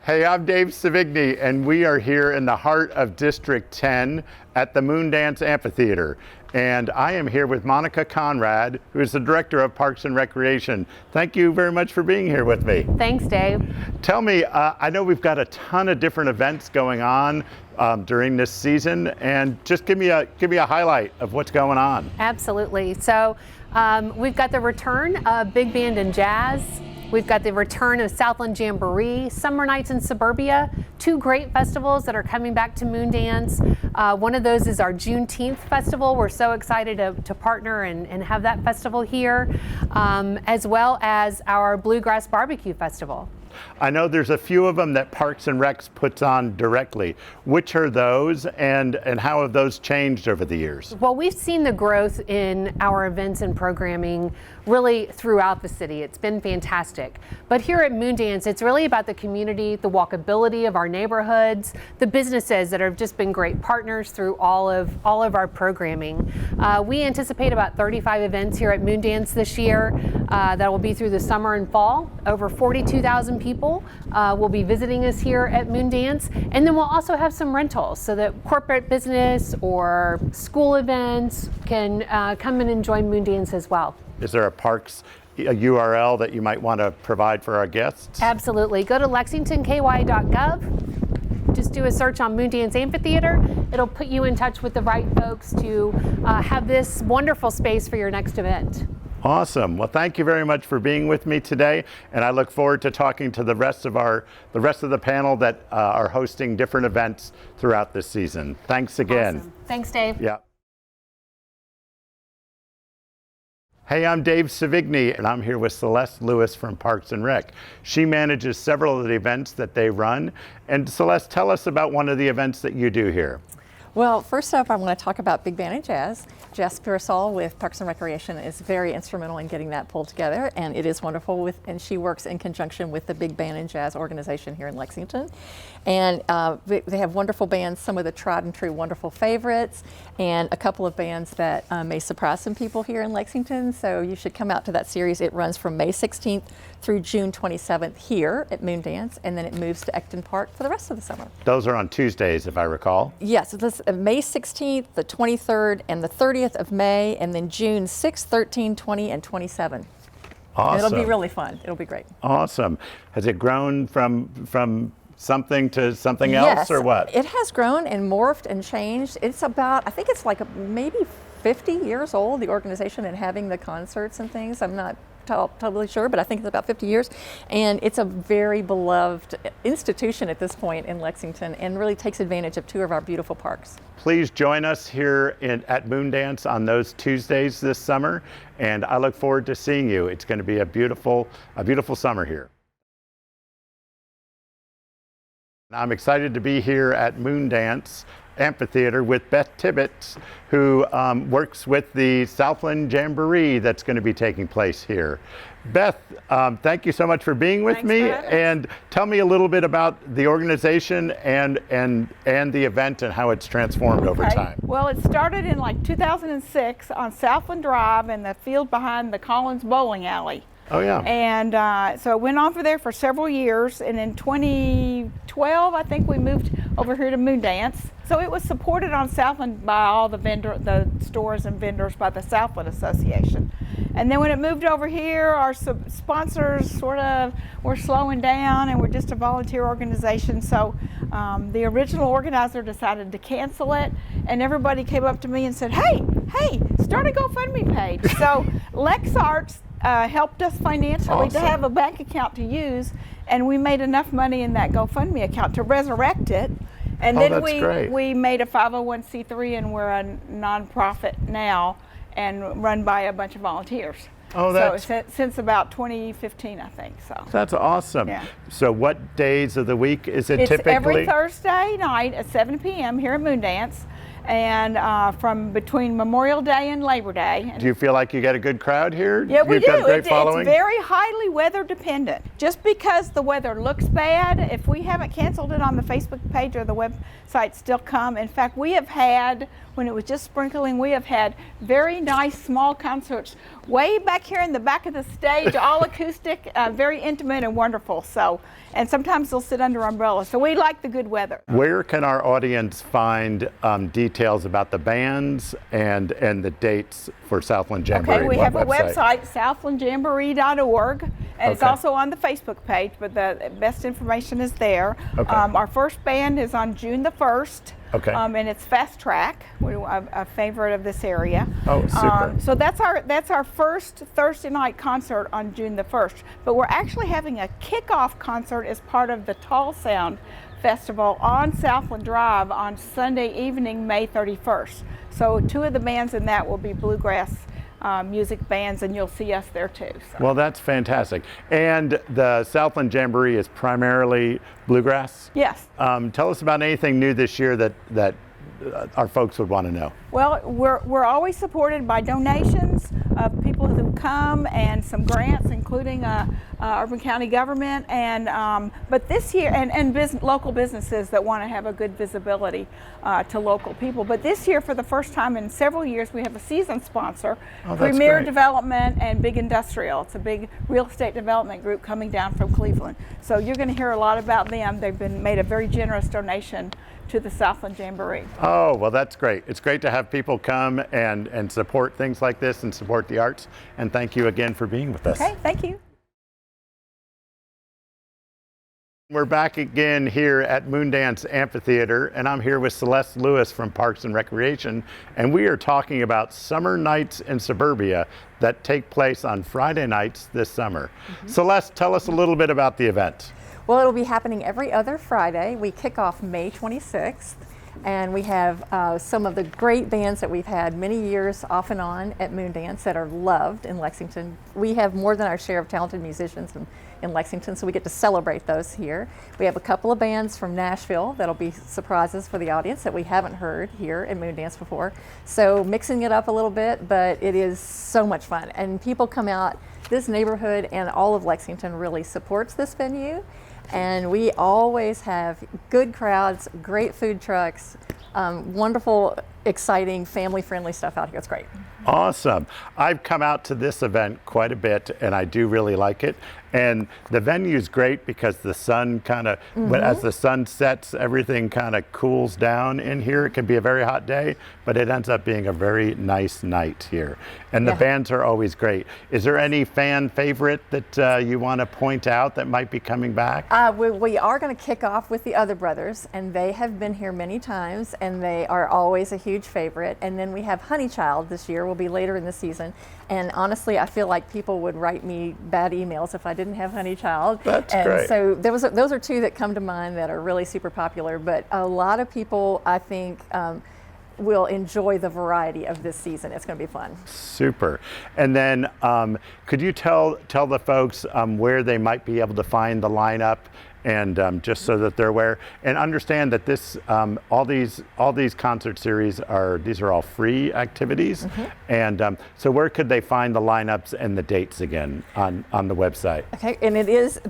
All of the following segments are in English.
Hey, I'm Dave Sevigny, and we are here in the heart of District 10 at the Moondance Amphitheater. And I am here with Monica Conrad, who is the Director of Parks and Recreation. Thank you very much for being here with me. Thanks, Dave. Tell me, I know we've got a ton of different events going on during this season, and just give me a highlight of what's going on. Absolutely. So we've got the return of Big Band and Jazz. We've got the return of Southland Jamboree, Summer Nights in Suburbia, two great festivals that are coming back to Moondance. One of those is our Juneteenth festival. We're so excited to partner and have that festival here, as well as our Bluegrass Barbecue Festival. I know there's a few of them that Parks and Recs puts on directly. Which are those, and how have those changed over the years? Well, we've seen the growth in our events and programming really throughout the city. It's been fantastic. But here at Moondance, it's really about the community, the walkability of our neighborhoods, the businesses that have just been great partners through all of our programming. We anticipate about 35 events here at Moondance this year that will be through the summer and fall. Over 42,000 people will be visiting us here at Moondance. And then we'll also have some rentals so that corporate business or school events can come and enjoy Moondance as well. Is there a Parks URL that you might want to provide for our guests? Absolutely. Go to lexingtonky.gov. Just do a search on Moondance Amphitheater. It'll put you in touch with the right folks to have this wonderful space for your next event. Awesome. Well, thank you very much for being with me today, and I look forward to talking to the rest of the panel that are hosting different events throughout this season. Thanks again. Awesome. Thanks, Dave. Yeah. Hey, I'm Dave Sevigny, and I'm here with Celeste Lewis from Parks and Rec. She manages several of the events that they run. And Celeste, tell us about one of the events that you do here. Well, first up, I want to talk about Big Band and Jazz. Jess Pearsall with Parks and Recreation is very instrumental in getting that pulled together, and it is wonderful. And she works in conjunction with the Big Band and Jazz organization here in Lexington. And they have wonderful bands, some of the tried and true wonderful favorites, and a couple of bands that may surprise some people here in Lexington. So you should come out to that series. It runs from May 16th through June 27th here at Moondance, and then it moves to Ecton Park for the rest of the summer. Those are on Tuesdays, if I recall. Yes, this May 16th, the 23rd, and the 30th of May, and then June 6th, 13, 20, and 27. Awesome. And it'll be really fun. It'll be great. Awesome. Has it grown from something to something else, or what? It has grown and morphed and changed. It's about, I think it's like maybe 50 years old, the organization, and having the concerts and things. I'm not totally sure, but I think it's about 50 years. And it's a very beloved institution at this point in Lexington, and really takes advantage of two of our beautiful parks. Please join us here at Moondance on those Tuesdays this summer, and I look forward to seeing you. It's going to be a beautiful summer here. I'm excited to be here at Moondance Amphitheater with Beth Tibbetts, who works with the Southland Jamboree that's going to be taking place here. Beth, thank you so much for being with me, and tell me a little bit about the organization and the event and how it's transformed over time. Well, it started in like 2006 on Southland Drive in the field behind the Collins Bowling Alley. Oh yeah. And so it went on for there for several years, and in 2012 I think we moved over here to Moondance. So it was supported on Southland by all the stores and vendors by the Southland Association. And then when it moved over here, our sponsors sort of were slowing down, and we're just a volunteer organization. So the original organizer decided to cancel it, and everybody came up to me and said, hey, start a GoFundMe page. So LexArts helped us financially to have a bank account to use, and we made enough money in that GoFundMe account to resurrect it. And then we made a 501c3, and we're a nonprofit now and run by a bunch of volunteers. Oh, that's since about 2015, I think. So that's awesome. Yeah. So what days of the week is it typically? It's every Thursday night at 7 p.m. here at Moondance, and from between Memorial Day and Labor Day. Do you feel like you get a good crowd here? Yeah, we do. Got a great following? It's very highly weather dependent. Just because the weather looks bad, if we haven't canceled it on the Facebook page or the website, still come. In fact, we have had, when it was just sprinkling, we have had very nice small concerts way back here in the back of the stage, all acoustic, very intimate and wonderful. So, and sometimes they'll sit under umbrellas. So we like the good weather. Where can our audience find details about the bands and the dates for Southland Jamboree? Okay, we What have a website, southlandjamboree.org, and it's Okay. also on the Facebook page, but the best information is there. Okay. Our first band is on June the 1st. Okay. And it's Fast Track, a favorite of this area. Oh, super. So that's our first Thursday night concert on June the 1st. But we're actually having a kickoff concert as part of the Tall Sound Festival on Southland Drive on Sunday evening, May 31st. So two of the bands in that will be bluegrass music bands, and you'll see us there too. So. Well, that's fantastic. And the Southland Jamboree is primarily bluegrass? Yes. Tell us about anything new this year that our folks would want to know. Well, we're always supported by donations of people who come and some grants, including Urban County government, and but this year and local businesses that want to have a good visibility to local people. But this year, for the first time in several years, we have a season sponsor, Oh, that's Premier great. Development and Big Industrial. It's a big real estate development group coming down from Cleveland. So you're going to hear a lot about them. They've made a very generous donation to the Southland Jamboree. Oh, well, that's great. It's great to have people come and support things like this and support the arts. And thank you again for being with us. Okay, thank you. We're back again here at Moondance Amphitheater, and I'm here with Celeste Lewis from Parks and Recreation, and we are talking about summer nights in suburbia that take place on Friday nights this summer. Celeste, tell us a little bit about the event. Well, it'll be happening every other Friday. We kick off May 26th, and we have some of the great bands that we've had many years off and on at Moondance that are loved in Lexington. We have more than our share of talented musicians in Lexington, so we get to celebrate those here. We have a couple of bands from Nashville that'll be surprises for the audience that we haven't heard here at Moondance before. So mixing it up a little bit, but it is so much fun. And people come out, this neighborhood and all of Lexington really supports this venue. And we always have good crowds, great food trucks, wonderful, exciting, family-friendly stuff out here. It's great. Awesome. I've come out to this event quite a bit, and I do really like it. And the venue's great because the sun kind of, as the sun sets, everything kind of cools down in here. It can be a very hot day, but it ends up being a very nice night here. And the bands are always great. Is there any fan favorite that you want to point out that might be coming back? We are going to kick off with the Other Brothers, and they have been here many times, and they are always a huge favorite. And then we have Honeychild this year. Will be later in the season. And honestly, I feel like people would write me bad emails if I didn't have Honeychild. That's and great. So those are two that come to mind that are really super popular. But a lot of people, I think, will enjoy the variety of this season. It's going to be fun. Super. And then could you tell the folks where they might be able to find the lineup, and just so that they're aware, and understand that this all these concert series are all free activities, and so where could they find the lineups and the dates again on the website? Okay, and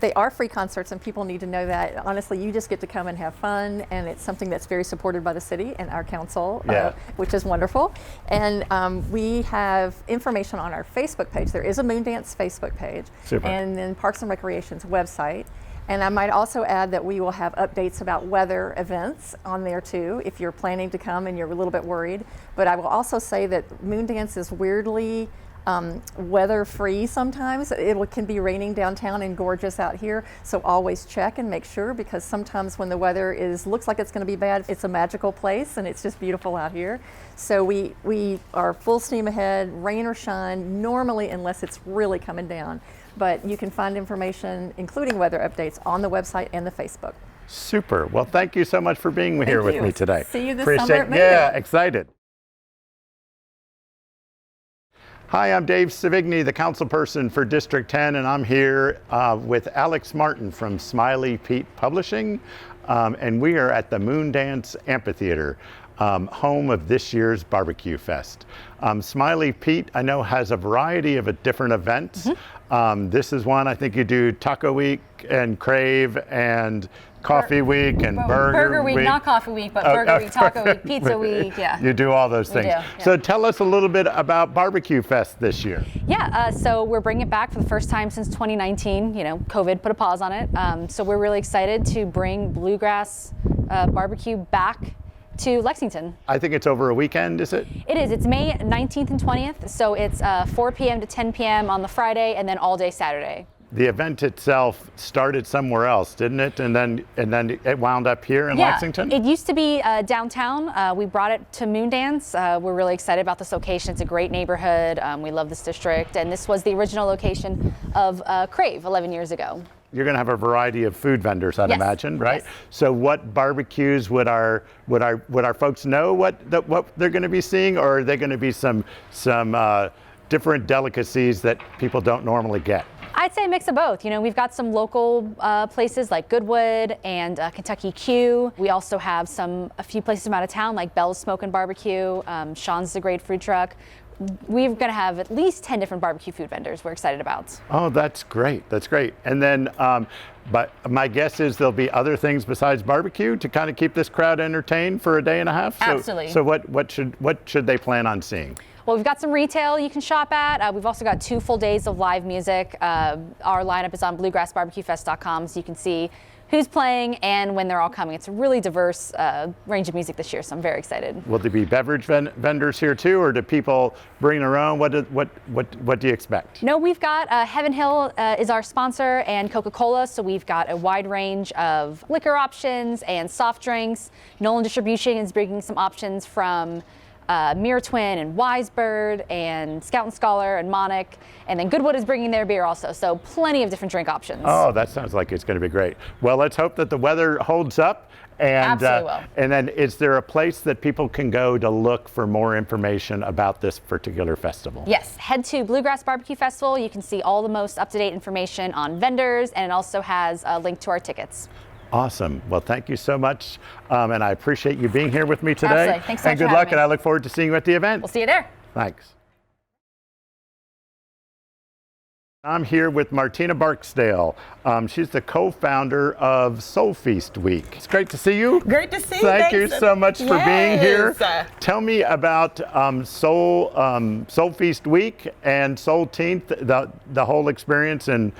they are free concerts, and people need to know that. Honestly, you just get to come and have fun, and it's something that's very supported by the city and our council, which is wonderful. And we have information on our Facebook page. There is a Moondance Facebook page, Super. And then Parks and Recreation's website. And I might also add that we will have updates about weather events on there too, if you're planning to come and you're a little bit worried. But I will also say that Moondance is weirdly weather free sometimes. It can be raining downtown and gorgeous out here, so always check and make sure, because sometimes when the weather looks like it's going to be bad, it's a magical place and it's just beautiful out here. So we are full steam ahead, rain or shine, normally, unless it's really coming down. But you can find information, including weather updates, on the website and the Facebook. Super. Well, thank you so much for being here with me today. See you this Appreciate summer at Moondance. Yeah, excited. Hi, I'm Dave Sevigny, the councilperson for District 10, and I'm here with Alex Martin from Smiley Pete Publishing, and we are at the Moondance Amphitheater. home of this year's Barbecue Fest. Smiley Pete, I know, has a variety of different events. This is one, I think you do Taco Week and Crave and Coffee Week and Burger Week, not Coffee Week, but Burger Week, Taco Week, Pizza Week, yeah. You do all those things. Yeah. So tell us a little bit about Barbecue Fest this year. Yeah, so we're bringing it back for the first time since 2019. You know, COVID put a pause on it. So we're really excited to bring bluegrass barbecue back to Lexington. I think it's over a weekend, is it? It is. It's May 19th and 20th. So it's 4 p.m. to 10 p.m. on the Friday and then all day Saturday. The event itself started somewhere else, didn't it? And then it wound up here in Lexington? It used to be downtown. We brought it to Moondance. We're really excited about this location. It's a great neighborhood. We love this district. And this was the original location of Crave 11 years ago. You're going to have a variety of food vendors, I'd imagine, right? Yes. So what barbecues would our folks know what they're going to be seeing, or are they going to be some different delicacies that people don't normally get? I'd say a mix of both. You know, we've got some local places like Goodwood and Kentucky Q. We also have a few places from out of town like Bell's Smoke and Barbecue. Sean's is a great food truck. We're going to have at least 10 different barbecue food vendors we're excited about. Oh, that's great. That's great. And then, but my guess is there'll be other things besides barbecue to kind of keep this crowd entertained for a day and a half. Absolutely. So what should they plan on seeing? Well, we've got some retail you can shop at. We've also got 2 full days of live music. Our lineup is on bluegrassbarbecuefest.com, so you can see who's playing and when they're all coming. It's a really diverse range of music this year, so I'm very excited. Will there be beverage vendors here too, or do people bring their own? What do you expect? No, we've got Heaven Hill is our sponsor, and Coca-Cola, so we've got a wide range of liquor options and soft drinks. Nolan Distribution is bringing some options from Mirror Twin and Wisebird and Scout and Scholar and Monic, and then Goodwood is bringing their beer also, so plenty of different drink options. Oh, that sounds like it's going to be great. Well, let's hope that the weather holds up. And, Absolutely will. And then is there a place that people can go to look for more information about this particular festival? Yes, head to Bluegrass Barbecue Festival. You can see all the most up-to-date information on vendors, and it also has a link to our tickets. Awesome. Well, thank you so much. And I appreciate you being here with me today. Absolutely. Thanks so much and good for luck, having me. and I look forward to seeing you at the event. We'll see you there. Thanks. I'm here with Martina Barksdale. She's the co-founder of Soul Feast Week. It's great to see you. Great to see you. Thank you Thanks. so much for being here. Yes. Tell me about Soul Feast Week and Soulteenth, the whole experience and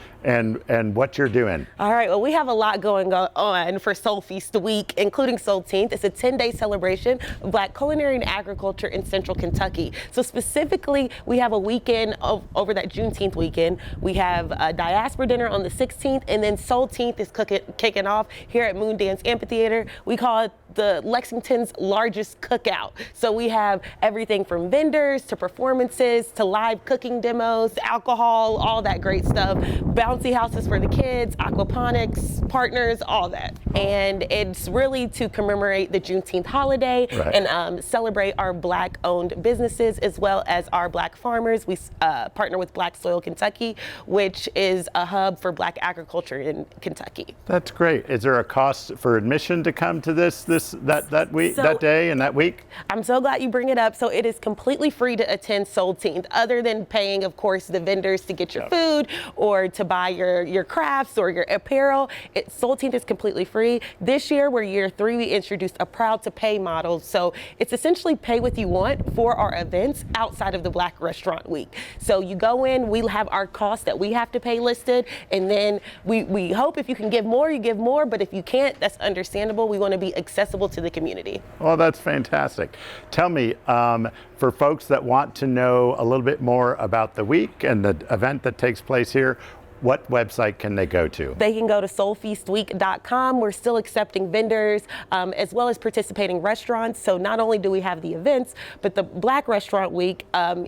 what you're doing. All right, well, we have a lot going on for Soul Feast Week, including Soulteenth. It's a 10-day celebration of Black culinary and agriculture in Central Kentucky. So specifically, we have a weekend over that Juneteenth weekend. We have a diaspora dinner on the 16th, and then Soulteenth is kicking off here at Moondance Amphitheater. We call it the Lexington's largest cookout. So we have everything from vendors to performances to live cooking demos, alcohol, all that great stuff. Bouncy houses for the kids, aquaponics, partners, all that. And it's really to commemorate the Juneteenth holiday and celebrate our Black-owned businesses as well as our Black farmers. We partner with Black Soil Kentucky, which is a hub for Black agriculture in Kentucky. That's great. Is there a cost for admission to come to that week, that day and that week? I'm so glad you bring it up. So it is completely free to attend Soulteenth, other than paying, of course, the vendors to get your food or to buy your crafts or your apparel. Soulteenth is completely free. This year, we're year 3, we introduced a proud to pay model. So it's essentially pay what you want for our events outside of the Black Restaurant Week. So you go in, we have our costs that we have to pay listed, and then we hope if you can give more, you give more, but if you can't, that's understandable. We want to be accessible to the community. Oh, that's fantastic. Tell me, for folks that want to know a little bit more about the week and the event that takes place here, what website can they go to? They can go to soulfeastweek.com. We're still accepting vendors as well as participating restaurants. So not only do we have the events, but the Black Restaurant Week,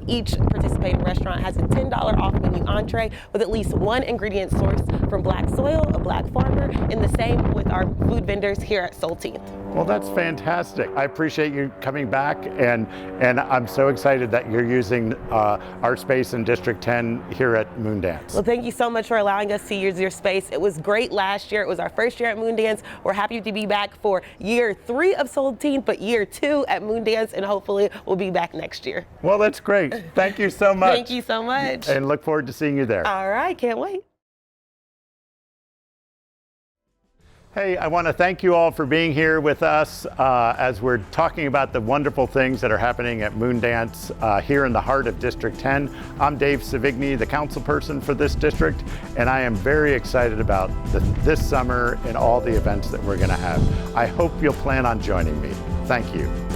each participating restaurant has a $10 off menu entree with at least one ingredient sourced from black soil, a black farmer, and the same with our food vendors here at Solteenth. Well, that's fantastic. I appreciate you coming back, and I'm so excited that you're using our space in District 10 here at Moondance. Well, thank you so much for allowing us to use your space. It was great last year. It was our first year at Moondance. We're happy to be back for year 3 of Solteenth, but year 2 at Moondance, and hopefully we'll be back next year. Well, that's great. Thank you so much. Thank you so much. And look forward to seeing you there. All right, can't wait. Hey, I want to thank you all for being here with us as we're talking about the wonderful things that are happening at Moondance here in the heart of District 10. I'm Dave Sevigny, the council person for this district, and I am very excited about this summer and all the events that we're going to have. I hope you'll plan on joining me. Thank you.